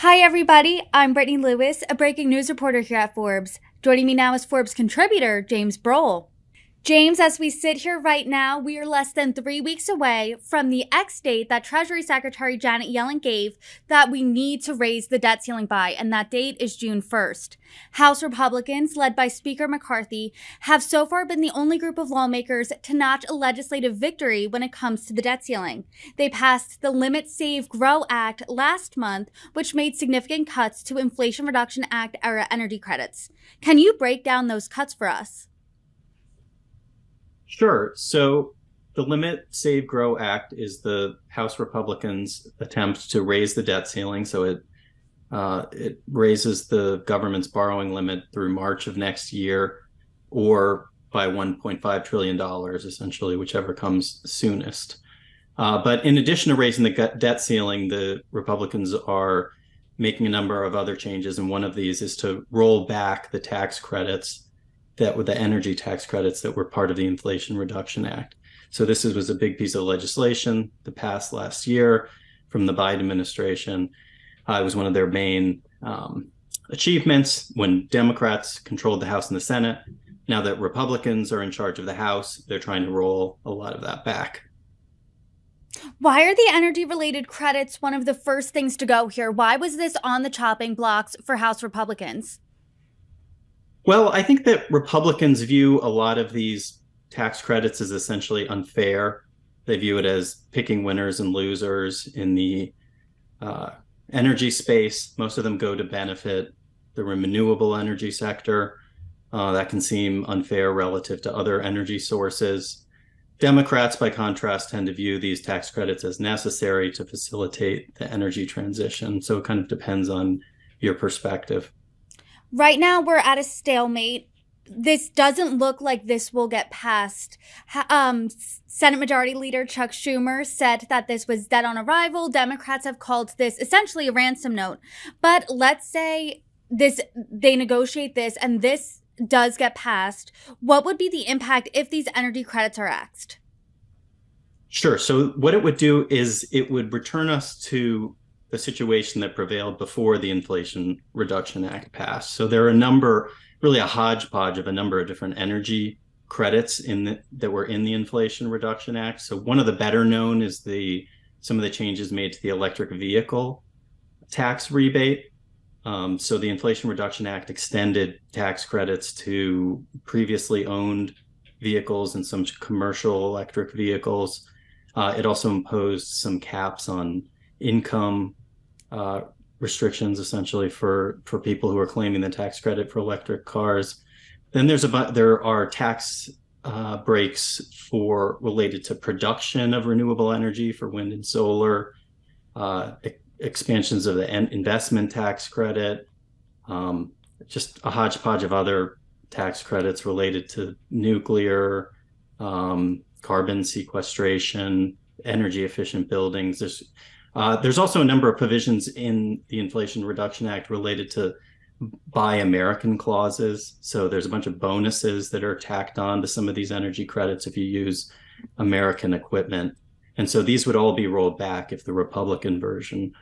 Hi, everybody. I'm Brittany Lewis, a breaking news reporter here at Forbes. Joining me now is Forbes contributor James Broughel. James, as we sit here right now, we are less than 3 weeks away from the X date that Treasury Secretary Janet Yellen gave that we need to raise the debt ceiling by, and that date is June 1st. House Republicans, led by Speaker McCarthy, have so far been the only group of lawmakers to notch a legislative victory when it comes to the debt ceiling. They passed the Limit, Save, Grow Act last month, which made significant cuts to Inflation Reduction Act era energy credits. Can you break down those cuts for us? Sure. So the Limit, Save, Grow Act is the House Republicans' attempt to raise the debt ceiling. So it raises the government's borrowing limit through March of next year, or by $1.5 trillion, essentially, whichever comes soonest. But in addition to raising the debt ceiling, the Republicans are making a number of other changes. And one of these is to roll back the tax credits that were the energy tax credits that were part of the Inflation Reduction Act. So this was a big piece of legislation that passed last year from the Biden administration. It was one of their main achievements when Democrats controlled the House and the Senate. Now that Republicans are in charge of the House, they're trying to roll a lot of that back. Why are the energy-related credits one of the first things to go here? Why was this on the chopping blocks for House Republicans? Well, I think that Republicans view a lot of these tax credits as essentially unfair. They view it as picking winners and losers in the energy space. Most of them go to benefit the renewable energy sector. That can seem unfair relative to other energy sources. Democrats, by contrast, tend to view these tax credits as necessary to facilitate the energy transition. So it kind of depends on your perspective. Right now, we're at a stalemate. This doesn't look like this will get passed. Senate Majority Leader Chuck Schumer said that this was dead on arrival. Democrats have called this essentially a ransom note. But let's say they negotiate this and this does get passed. What would be the impact if these energy credits are axed? Sure. So what it would do is it would return us to the situation that prevailed before the Inflation Reduction Act passed. So there are really a hodgepodge of a number of different energy credits that were in the Inflation Reduction Act. So one of the better known is some of the changes made to the electric vehicle tax rebate. So the Inflation Reduction Act extended tax credits to previously owned vehicles and some commercial electric vehicles. It also imposed some caps on income restrictions, essentially, for people who are claiming the tax credit for electric cars. Then there are tax breaks related to production of renewable energy for wind and solar, expansions of the investment tax credit, just a hodgepodge of other tax credits related to nuclear, carbon sequestration, energy efficient buildings. There's also a number of provisions in the Inflation Reduction Act related to Buy American clauses. So there's a bunch of bonuses that are tacked on to some of these energy credits if you use American equipment. And so these would all be rolled back if the Republican version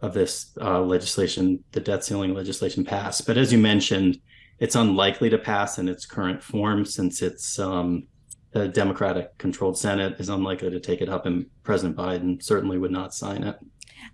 of this legislation, the debt ceiling legislation, passed. But as you mentioned, it's unlikely to pass in its current form since the Democratic-controlled Senate is unlikely to take it up, and President Biden certainly would not sign it.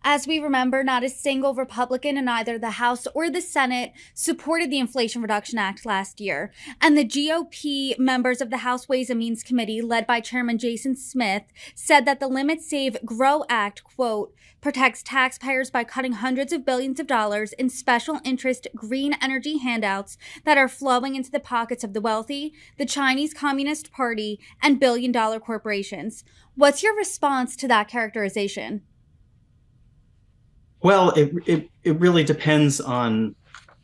As we remember, not a single Republican in either the House or the Senate supported the Inflation Reduction Act last year. And the GOP members of the House Ways and Means Committee, led by Chairman Jason Smith, said that the Limit, Save, Grow Act, quote, protects taxpayers by cutting hundreds of billions of dollars in special interest green energy handouts that are flowing into the pockets of the wealthy, the Chinese Communist Party, and billion-dollar corporations. What's your response to that characterization? Well, it really depends on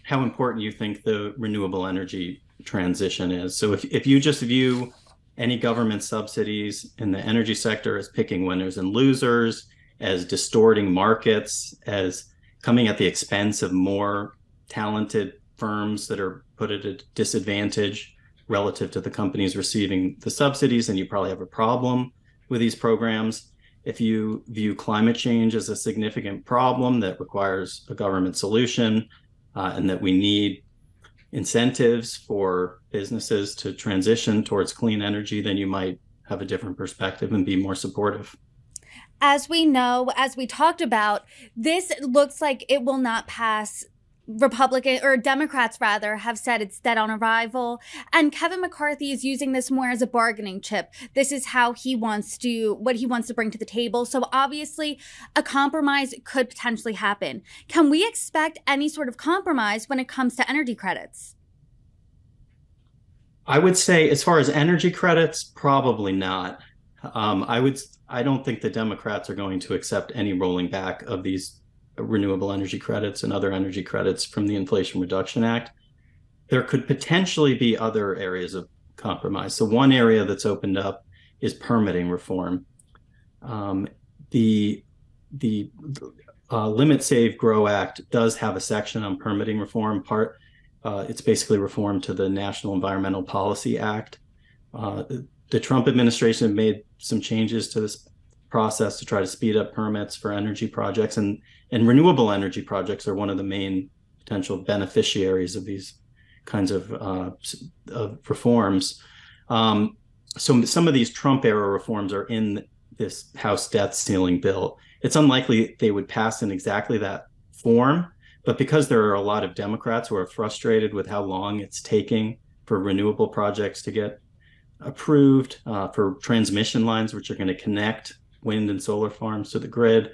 how important you think the renewable energy transition is. So if you just view any government subsidies in the energy sector as picking winners and losers, as distorting markets, as coming at the expense of more talented firms that are put at a disadvantage relative to the companies receiving the subsidies, then you probably have a problem with these programs. if you view climate change as a significant problem that requires a government solution, and that we need incentives for businesses to transition towards clean energy, then you might have a different perspective and be more supportive. As we know, as we talked about, this looks like it will not pass. Republican or Democrats rather have said it's dead on arrival. And Kevin McCarthy is using this more as a bargaining chip. This is how he wants to, what he wants to bring to the table. So obviously a compromise could potentially happen. Can we expect any sort of compromise when it comes to energy credits? I would say, as far as energy credits, probably not. I don't think the Democrats are going to accept any rolling back of these renewable energy credits and other energy credits from the Inflation Reduction Act. There could potentially be other areas of compromise. So one area that's opened up is permitting reform. The Limit, Save, Grow Act does have a section on permitting reform. It's basically reform to the National Environmental Policy Act. The Trump administration made some changes to this process to try to speed up permits for energy projects, and renewable energy projects are one of the main potential beneficiaries of these kinds of reforms. So some of these Trump era reforms are in this House debt ceiling bill. It's unlikely they would pass in exactly that form, but because there are a lot of Democrats who are frustrated with how long it's taking for renewable projects to get approved, for transmission lines, which are going to connect wind and solar farms to the grid,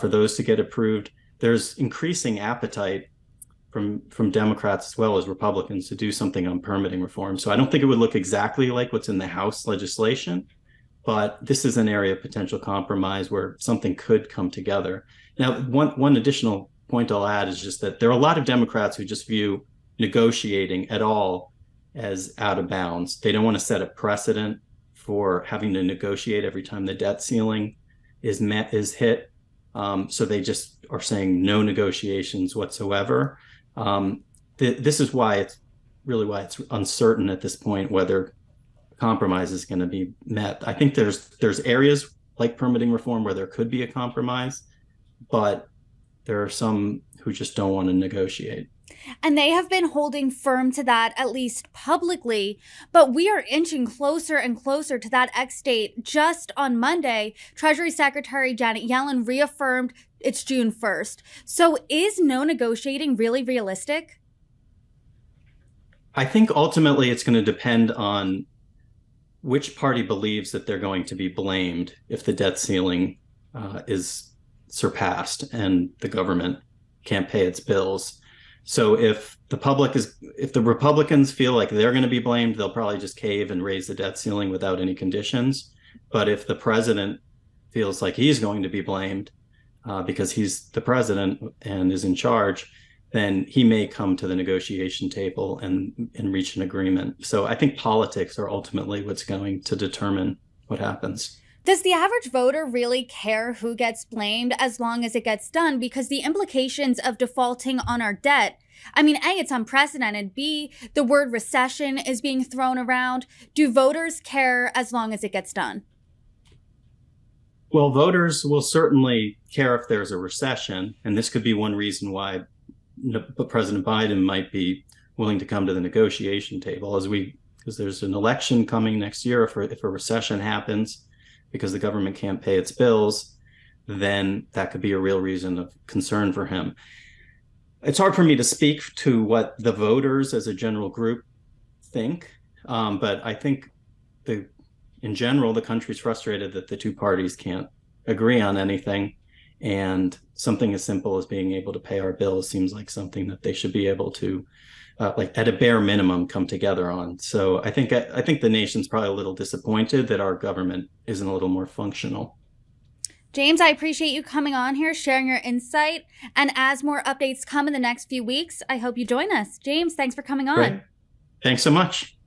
for those to get approved, there's increasing appetite from Democrats as well as Republicans to do something on permitting reform. So I don't think it would look exactly like what's in the House legislation, but this is an area of potential compromise where something could come together. Now, one additional point I'll add is just that there are a lot of Democrats who just view negotiating at all as out of bounds. They don't want to set a precedent for having to negotiate every time the debt ceiling is hit. So they just are saying no negotiations whatsoever. This is why it's uncertain at this point whether compromise is going to be met. I think there's areas like permitting reform where there could be a compromise, but there are some who just don't want to negotiate. And they have been holding firm to that, at least publicly. But we are inching closer and closer to that X date. Just on Monday, Treasury Secretary Janet Yellen reaffirmed it's June 1st. So is no negotiating really realistic? I think ultimately it's going to depend on which party believes that they're going to be blamed if the debt ceiling is surpassed and the government can't pay its bills. So if the Republicans feel like they're going to be blamed, they'll probably just cave and raise the debt ceiling without any conditions. But if the president feels like he's going to be blamed because he's the president and is in charge, then he may come to the negotiation table and reach an agreement. So I think politics are ultimately what's going to determine what happens. Does the average voter really care who gets blamed as long as it gets done? Because the implications of defaulting on our debt, I mean, A, it's unprecedented. B, the word recession is being thrown around. Do voters care as long as it gets done? Well, voters will certainly care if there's a recession. And this could be one reason why President Biden might be willing to come to the negotiation table because there's an election coming next year. If a recession happens, because the government can't pay its bills, then that could be a real reason of concern for him. It's hard for me to speak to what the voters as a general group think, but I think in general, the country's frustrated that the two parties can't agree on anything, and something as simple as being able to pay our bills seems like something that they should be able to, like at a bare minimum, come together on. So I think the nation's probably a little disappointed that our government isn't a little more functional. James, I appreciate you coming on here, sharing your insight. And as more updates come in the next few weeks, I hope you join us. James, thanks for coming on. Great. Thanks so much.